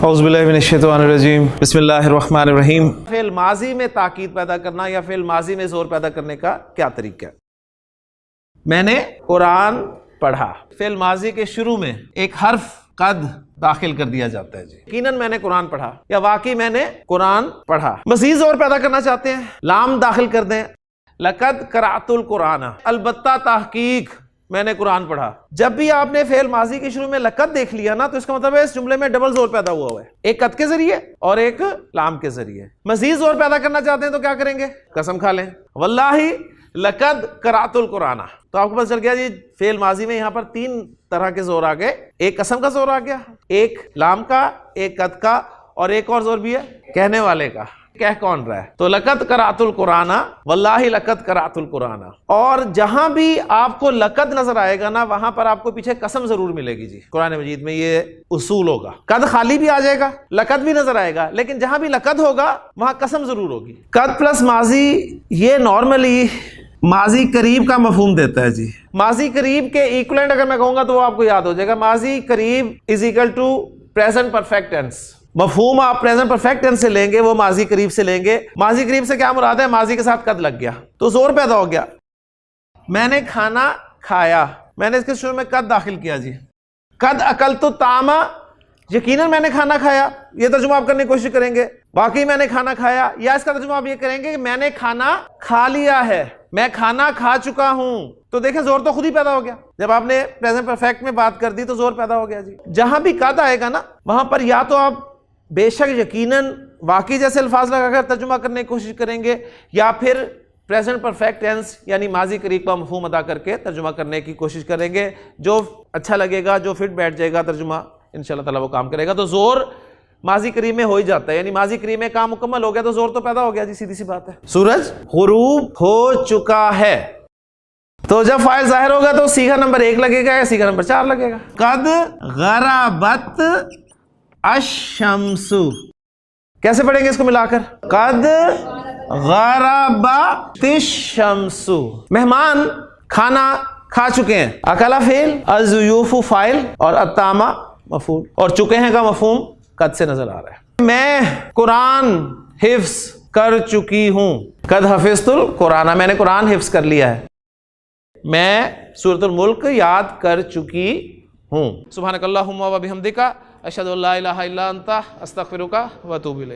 اعوذ باللہ من الشیطان الرجیم بسم اللہ الرحمن الرحیم۔ فعل ماضی میں تاکید پیدا کرنا یا فعل ماضی میں زور پیدا کرنے کا کیا طریقہ ہے؟ میں نے قرآن پڑھا، فعل ماضی کے شروع میں ایک حرف قد داخل کر دیا جاتا ہے جی، یقیناً میں نے قرآن پڑھا یا واقعی میں نے قرآن پڑھا۔ مزید زور پیدا کرنا چاہتے ہیں، لام داخل کر دیں، لقد قرأت القرآن، البتہ تحقیق میں نے قرآن پڑھا۔ جب بھی آپ نے فعل ماضی کے شروع میں لقد دیکھ لیا نا تو اس کا مطلب ہے اس جملے میں ڈبل زور پیدا ہوا ہے، ایک قد کے ذریعے اور ایک لام کے ذریعے۔ مزید زور پیدا کرنا چاہتے ہیں تو کیا کریں گے؟ قسم کھا لیں، واللہ لقد قرأت القرآن۔ تو آپ کو پتہ چل گیا جی فعل ماضی میں یہاں پر تین طرح کے زور آ گئے، ایک قسم کا زور آ گیا، ایک لام کا، ایک قد کا، اور ایک اور زور بھی ہے کہنے والے کا۔ کہہ کون رہا ہے؟ تو لقد قرأت القرآن، واللہ لقد قرأت القرآن۔ اور جہاں بھی آپ کو لقد نظر آئے گا نا وہاں پر آپ کو پیچھے قسم ضرور ملے گی جی، قرآن مجید میں یہ اصول ہوگا۔ قد خالی بھی آ جائے گا، لقد بھی نظر آئے گا، لیکن جہاں بھی لقد ہوگا وہاں قسم ضرور ہوگی۔ قد پلس ماضی یہ نارملی ماضی قریب کا مفہوم دیتا ہے جی۔ ماضی قریب کے ایکولنٹ اگر میں کہوں گا تو وہ آپ کو یاد ہو جائے گا، ماضی قریب is equal to present perfect tense. مفہوم آپ پریزنٹ پرفیکٹ ٹینس سے لیں گے، وہ ماضی قریب سے لیں گے۔ ماضی قریب سے کیا مراد ہے؟ ماضی کے ساتھ قد لگ گیا تو زور پیدا ہو گیا۔ میں نے کھانا کھایا، میں نے اس کے شروع میں قد داخل کیا جی، قد اکلت الطعام، یقیناً میں نے کھانا کھایا، یہ ترجمہ آپ کرنے کی کوشش کریں گے، واقعی میں نے کھانا کھایا، یا اس کا ترجمہ آپ یہ کریں گے کہ میں نے کھانا کھا لیا ہے، میں کھانا کھا چکا ہوں۔ تو دیکھیں زور تو خود ہی پیدا ہو گیا، جب آپ نے پریزنٹ پرفیکٹ میں بات کر دی تو زور پیدا ہو گیا جی۔ جہاں بھی قد آئے گا نا وہاں پر یا تو آپ بے شک یقیناً واقعی جیسے الفاظ لگا کر ترجمہ کرنے کی کوشش کریں گے، یا پھر پریزنٹ پرفیکٹ ٹینس یعنی ماضی قریب کا مفہوم ادا کر کے ترجمہ کرنے کی کوشش کریں گے۔ جو اچھا لگے گا، جو فٹ بیٹھ جائے گا ترجمہ، انشاءاللہ تعالیٰ وہ کام کرے گا۔ تو زور ماضی قریب میں ہو ہی جاتا ہے، یعنی ماضی قریب میں کام مکمل ہو گیا تو زور تو پیدا ہو گیا جی، سیدھی سی بات ہے۔ سورج غروب ہو چکا ہے، تو جب فاعل ظاہر ہوگا تو صیغہ نمبر 1 لگے گا یا صیغہ نمبر 4 لگے گا؟ قد غربت الشمس، کیسے پڑھیں گے اس کو ملا کر؟ قد غربت الشمس، مہمان کھانا کھا چکے ہیں، اکلا فعل، الضیوف فاعل اور الطعام مفعول، اور چکے ہیں کا مفہوم قد سے نظر آ رہا ہے۔ میں قرآن حفظ کر چکی ہوں، قد حفظت القرآن، میں نے قرآن حفظ کر لیا ہے، میں سورۃ الملک یاد کر چکی ہوں۔ سبحانک اللہم و بحمدک، اشہد ان لا الہ الا انت، استغفرک و اتوب الیک۔